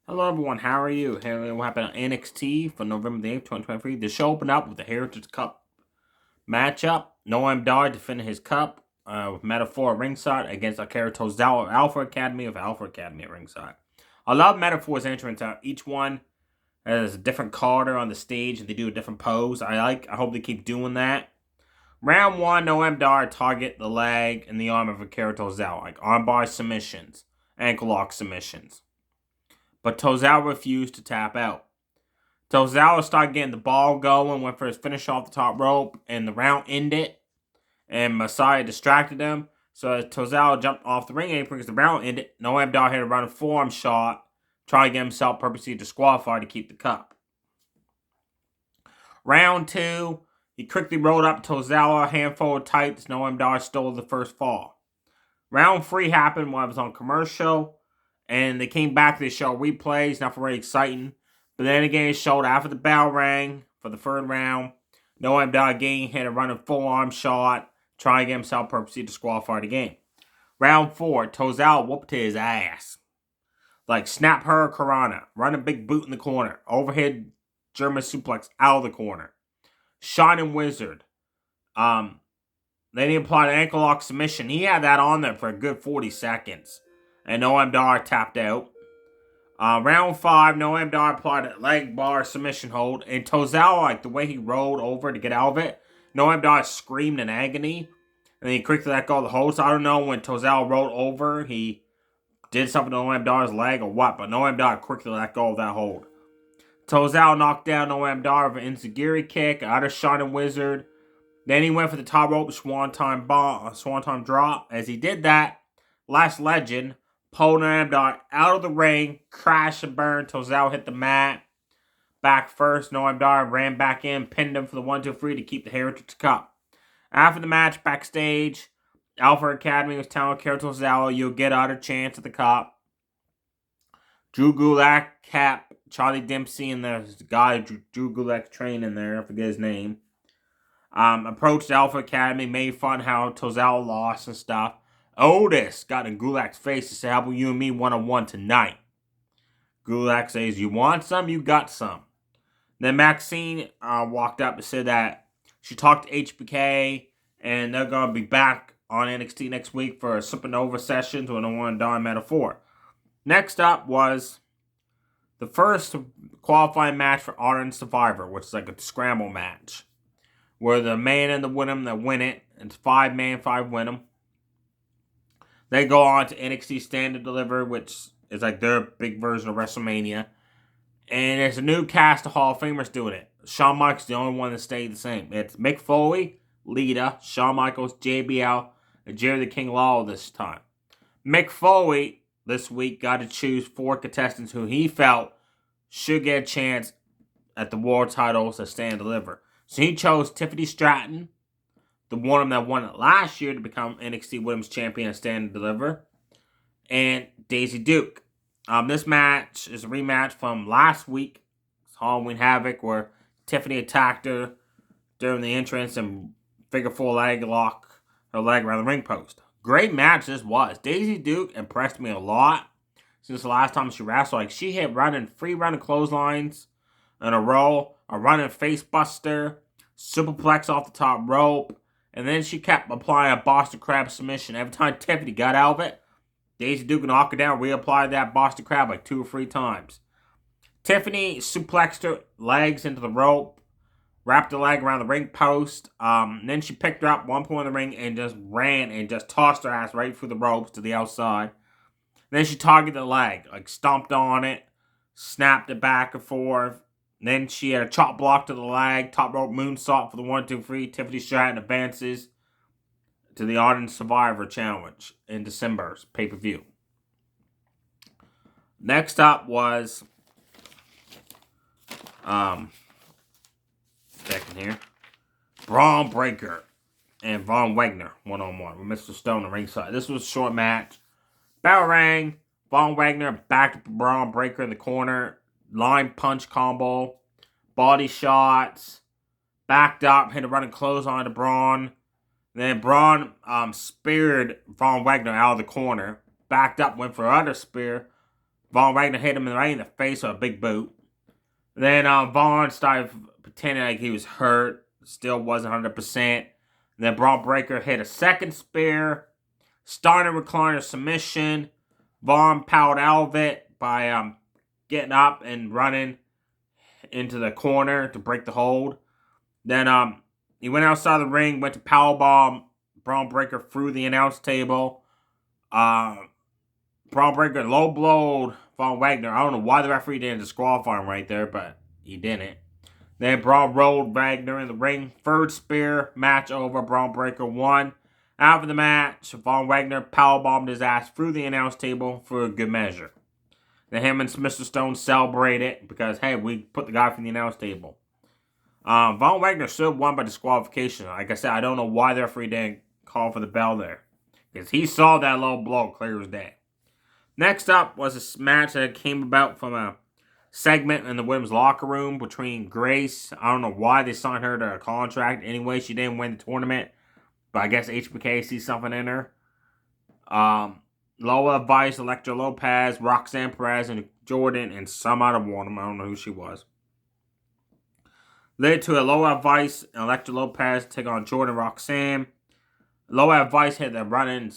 Hello everyone, how are you? Here what happened on NXT for November the 8th, 2023. The show opened up with the Heritage Cup matchup. Noam Dar defending his cup with Metaphor at ringside against Akira Tozawa of Alpha Academy at ringside. I love Metaphor's entrance. Each one has a different Carter on the stage and they do a different pose. I hope they keep doing that. Round 1, Noam Dar target the leg and the arm of Akira Tozawa, like armbar submissions, ankle lock submissions. But Tozawa refused to tap out. Tozawa started getting the ball going, went for his finish off the top rope, and the round ended. And Masai distracted him. So as Tozawa jumped off the ring apron because the round ended, Noam Dar hit a running forearm shot, trying to get himself purposely disqualified to keep the cup. Round 2, he quickly rolled up Tozawa, a handful of tights. Noam Dar stole the first fall. Round 3 happened when I was on commercial, and they came back to show replays, not very exciting. But then again, it showed after the bell rang for the third round, Noam Dar again hit a running full arm shot, trying to get himself purposely disqualified again. Round 4, Tozawa whooped his ass. Like snap her Karana, run a big boot in the corner, overhead German suplex out of the corner. Shining Wizard. Then he applied an ankle lock submission. He had that on there for a good 40 seconds. And Noam Dar tapped out. Round 5, Noam Dar applied a leg bar submission hold. And Tozawa, like the way he rolled over to get out of it, Noam Dar screamed in agony. And he quickly let go of the hold. So I don't know when Tozawa rolled over, he did something to Noam Dar's leg or what. But Noam Dar quickly let go of that hold. Tozawa knocked down Noam Dar with an enziguri kick, out of Shining Wizard. Then he went for the top rope swanton drop. As he did that, Last Legend pulled Noam Dar out of the ring, crashed and burned. Tozawa hit the mat. Back first, Noam Dar ran back in, pinned him for the 1-2-3 to keep the Heritage Cup. After the match, backstage, Alpha Academy was telling Akira Tozawa, you'll get out a chance at the cup. Drew Gulak, Cap, Charlie Dempsey, and the guy Drew Gulak trained in there, I forget his name. Approached Alpha Academy, made fun how Tozawa lost and stuff. Otis got in Gulak's face to say, how about you and me one-on-one tonight? Gulak says, you want some? You got some. Then Maxine walked up and said that she talked to HBK and they're going to be back on NXT next week for a Supernova sessions with Noam Dar and Metaphor. Next up was the first qualifying match for Honor and Survivor, which is like a scramble match, where the man and the women that win it, it's 5-man, 5 win them. They go on to NXT Stand and Deliver, which is like their big version of WrestleMania. And there's a new cast of Hall of Famers doing it. Shawn Michaels the only one that stayed the same. It's Mick Foley, Lita, Shawn Michaels, JBL, and Jerry the King Lawler this time. Mick Foley this week got to choose 4 contestants who he felt should get a chance at the world titles to Stand and Deliver. So he chose Tiffany Stratton, the woman that won it last year to become NXT Women's Champion and Stand and Deliver, and Daisy Duke. This match is a rematch from last week's Halloween Havoc, where Tiffany attacked her during the entrance and figure 4 leg lock her leg around the ring post. Great match this was. Daisy Duke impressed me a lot since the last time she wrestled. Like, she hit 3 running clotheslines in a row, a running face buster, superplex off the top rope, and then she kept applying a Boston Crab submission. Every time Tiffany got out of it, Daisy Duke knocked her down, reapplied that Boston Crab like 2 or 3 times. Tiffany suplexed her legs into the rope, wrapped the leg around the ring post. Then she picked her up one point in the ring and just ran and just tossed her ass right through the ropes to the outside. Then she targeted the leg, like stomped on it, snapped it back and forth. Then she had a chop block to the leg, top rope moonsault for the 1-2-3. Tiffany Stratton advances to the Honor and Survivor Challenge in December's pay-per-view. Next up was second here, Braun Breaker and Von Wagner one-on-one with Mr. Stone at ringside. This was a short match. Bell rang. Von Wagner backed Braun Breaker in the corner. Line punch combo. Body shots. Backed up. Hit a running clothesline to Braun. Then Braun speared Von Wagner out of the corner. Backed up. Went for another spear. Von Wagner hit him right in the face with a big boot. Then Von started pretending like he was hurt. Still wasn't 100%. Then Braun Breaker hit a second spear. Steiner recliner submission. Von powered out of it by getting up and running into the corner to break the hold. Then he went outside the ring, went to powerbomb Braun Breaker through the announce table. Braun Breaker low blowed Von Wagner. I don't know why the referee didn't disqualify him right there, but he didn't. Then Braun rolled Wagner in the ring. Third spear, match over. Braun Breaker won. After the match, Von Wagner powerbombed his ass through the announce table for a good measure. Then him and Mr. Stone celebrated because, hey, we put the guy from the announce table. Von Wagner still won by disqualification. Like I said, I don't know why the referee didn't call for the bell there. Because he saw that low blow clear as day. Next up was a match that came about from a segment in the women's locker room between Grace. I don't know why they signed her to a contract. Anyway, she didn't win the tournament. But I guess HBK sees something in her. Lola Vice, Elektra Lopez, Roxanne Perez, and Jordan, and some other woman. I don't know who she was. Led to a Lola Vice and Elektra Lopez take on Jordan Roxanne. Lola Vice hit that running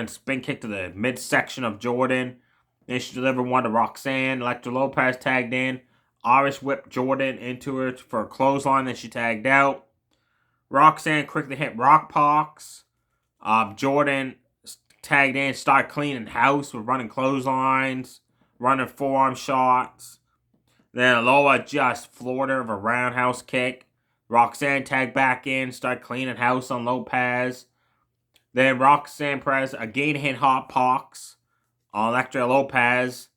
spin kick to the midsection of Jordan. Then she delivered one to Roxanne. Elektra Lopez tagged in. Irish whipped Jordan into her for a clothesline. Then she tagged out. Roxanne quickly hit Rock Pox. Jordan tagged in, started cleaning house with running clotheslines, running forearm shots. Then Lola just floored her with a roundhouse kick. Roxanne tagged back in, started cleaning house on Lopez. Then Roxanne Perez again hit Hot Pox on Elektra Lopez.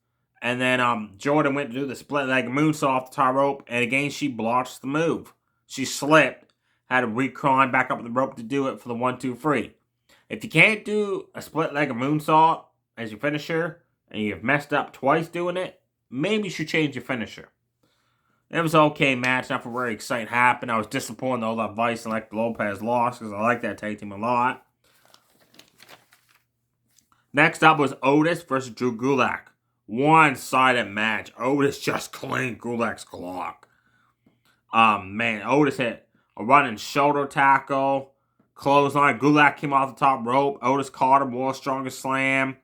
And then Jordan went to do the split leg moonsault off the top rope, and again she blotched the move. She slipped. Had to recline back up the rope to do it for the 1-2-3. If you can't do a split leg moonsault as your finisher, and you've messed up twice doing it, maybe you should change your finisher. It was an okay match, nothing very exciting happened. I was disappointed though that Vice and Elektra Lopez lost, because I like that tag team a lot. Next up was Otis versus Drew Gulak. One-sided match. Otis just cleaned Gulak's clock. Man, Otis hit a running shoulder tackle, clothesline. Gulak came off the top rope. Otis caught him, world's strongest slam,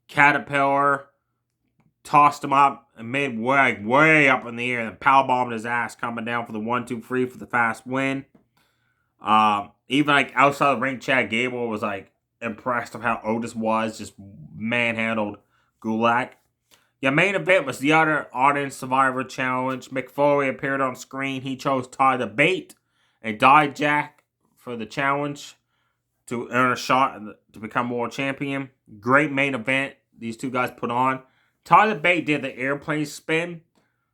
caterpillar, tossed him up and made way up in the air, and then powerbombed his ass coming down for the 1-2-3 for the fast win. Even like outside the ring, Chad Gable was like impressed of how Otis was, just manhandled Gulak. The main event was the other Audience Survivor Challenge. Mick Foley appeared on screen. He chose Ty the Bait and Dijak for the challenge to earn a shot to become world champion. Great main event these two guys put on. Ty the Bait did the airplane spin.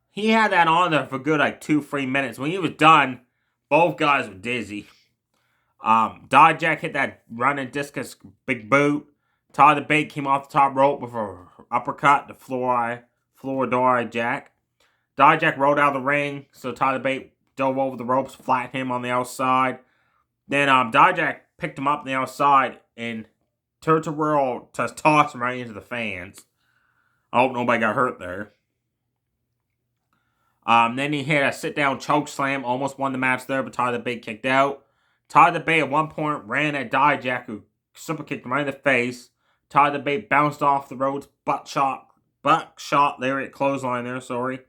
He had that on there for good like 2-3 minutes. When he was done, both guys were dizzy. Dijak hit that running discus big boot. Ty the Bait came off the top rope with an uppercut to Floridor Jack. Dijak rolled out of the ring, so Ty the Bait dove over the ropes, flattened him on the outside. Then Dijak picked him up on the outside and turned to whirl to toss him right into the fans. I hope nobody got hurt there. Then he hit a sit-down choke slam, almost won the match there, but Ty the Bait kicked out. Ty the Bait at one point ran at Dijak, who super kicked him right in the face. Ty the Bait bounced off the ropes, butt shot lariat clothesline there, sorry.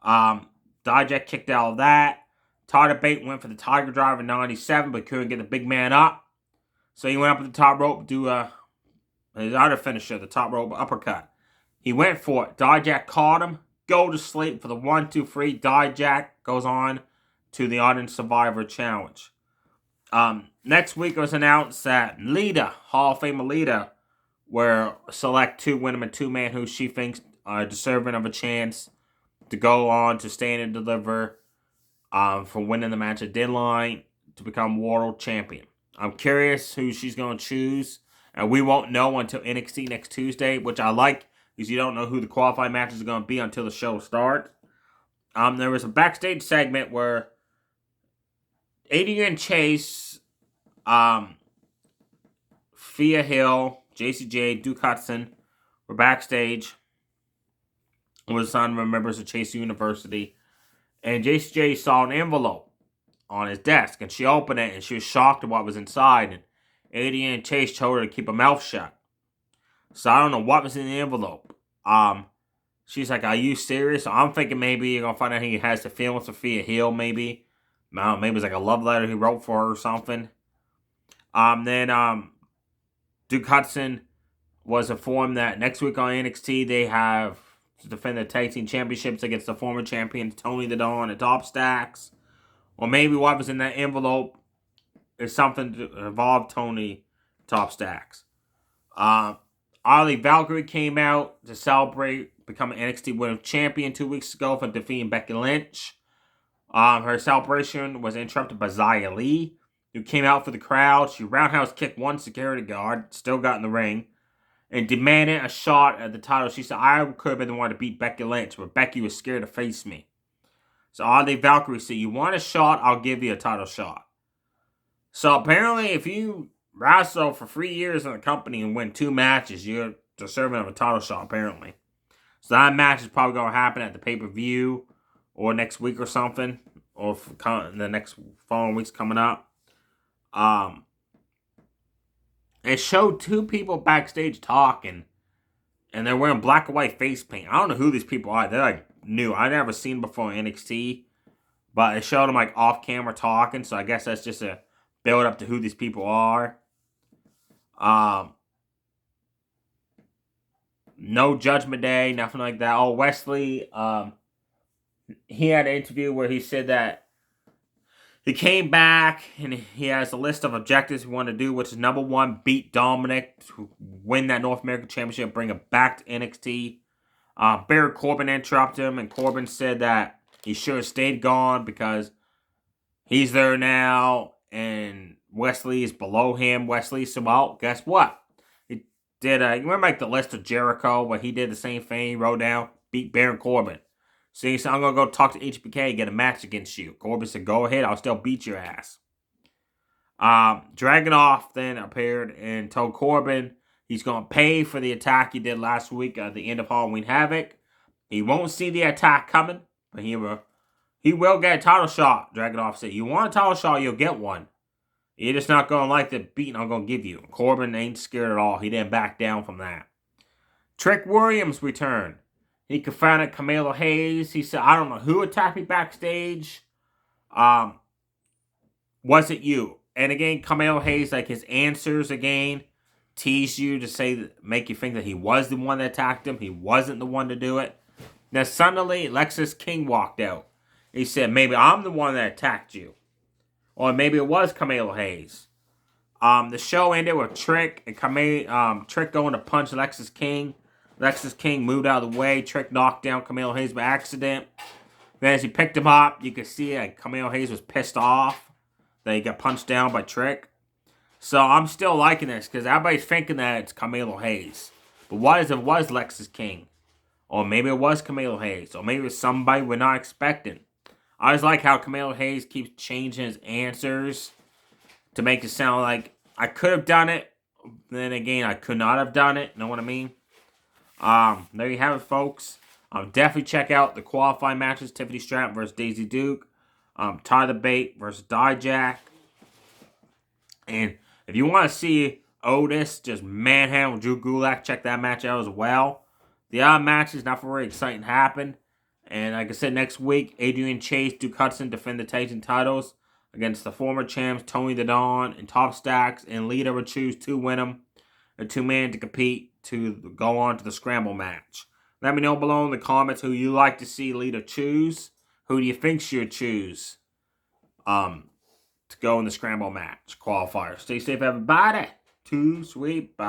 Dijak kicked out of that. Ty the Bait went for the Tiger Driver in 97, but couldn't get the big man up. So he went up to the top rope to do his other finisher, the top rope uppercut. He went for it. Dijak caught him. Go to sleep for the 1-2-3. Dijak goes on to the Audience Survivor Challenge. Next week it was announced that Lita, Hall of Famer Lita, will select 2 women and 2-man who she thinks are deserving of a chance to go on to Stand and Deliver for winning the match at Deadline to become world champion. I'm curious who she's going to choose, and we won't know until NXT next Tuesday, which I like because you don't know who the qualifying matches are going to be until the show starts. There was a backstage segment where Adrian Chase, Thea Hill, JCJ, Duke Hudson were backstage. was son of members of Chase University. And Jacy Jay saw an envelope on his desk, and she opened it, and she was shocked at what was inside. And Adrian Chase told her to keep her mouth shut. So I don't know what was in the envelope. She's like, "Are you serious?" So I'm thinking maybe you're gonna find out he has the feelings for Sophia Hill. Maybe, maybe it's like a love letter he wrote for her or something. Then Duke Hudson was informed that next week on NXT they have to defend the tag team championships against the former champions Tony the Dawn and Top Stacks. Or maybe what was in that envelope is something to involve Tony Top Stacks. Ali Valkyrie came out to celebrate becoming NXT Women's Champion 2 weeks ago for defeating Becky Lynch. Her celebration was interrupted by Xia Li, who came out for the crowd. She roundhouse kicked one security guard, still got in the ring, and demanded a shot at the title. She said, "I could have been the one to beat Becky Lynch, but Becky was scared to face me." So Ali Valkyrie said, "You want a shot, I'll give you a title shot." So apparently, if you wrestle for 3 years in the company and win 2 matches, you're deserving of a title shot, apparently. So that match is probably going to happen at the pay-per-view or next week or something, or the next following weeks coming up. It showed 2 people backstage talking, and they're wearing black and white face paint. I don't know who these people are. They're like new. I never seen them before in NXT, but it showed them like off camera talking. So I guess that's just a build up to who these people are. No Judgment Day, nothing like that. Oh, Wesley, he had an interview where he said that he came back and he has a list of objectives he wanted to do, which is number 1, beat Dominic to win that North American Championship, bring it back to NXT. Baron Corbin interrupted him, and Corbin said that he should have stayed gone because he's there now, and Wesley is below him. Wesley said, "Well, guess what? He did. You remember like the list of Jericho where he did the same thing? He wrote down beat Baron Corbin. So he said, I'm gonna go talk to HBK and get a match against you." Corbin said, "Go ahead. I'll still beat your ass." Dragunov then appeared and told Corbin he's gonna pay for the attack he did last week at the end of Halloween Havoc. He won't see the attack coming, but he will get a title shot. Dragunov said, "You want a title shot, you'll get one. You're just not going to like the beating I'm going to give you." Corbin ain't scared at all. He didn't back down from that. Trick Williams returned. He confronted Carmelo Hayes. He said, "I don't know who attacked me backstage. Was it you?" And again, Carmelo Hayes, like his answers again, tease you to say, make you think that he was the one that attacked him. He wasn't the one to do it. Then suddenly, Lexis King walked out. He said, "Maybe I'm the one that attacked you." Or maybe it was Carmelo Hayes. The show ended with Trick and Trick going to punch Lexis King. Lexis King moved out of the way. Trick knocked down Carmelo Hayes by accident. Then as he picked him up, you could see that Carmelo Hayes was pissed off that he got punched down by Trick. So I'm still liking this because everybody's thinking that it's Carmelo Hayes. But what if it was Lexis King? Or maybe it was Carmelo Hayes. Or maybe it was somebody we're not expecting. I always like how Carmelo Hayes keeps changing his answers to make it sound like I could have done it. Then again, I could not have done it. Know what I mean? There you have it, folks. Definitely check out the qualifying matches. Tiffany Stratton versus Daisy Duke. Tyler Bate versus Dijak. And if you want to see Otis just manhandle Drew Gulak, check that match out as well. The other matches, not very exciting, happen. And like I said, next week, Adrian Chase, Duke Hudson defend the tag team titles against the former champs Tony the Dawn and Top Stacks. And Lita will choose to win them. The 2-man to compete to go on to the Scramble match. Let me know below in the comments who you like to see Lita choose. Who do you think she'll choose to go in the Scramble match qualifier? Stay safe, everybody. Too sweet. Bye.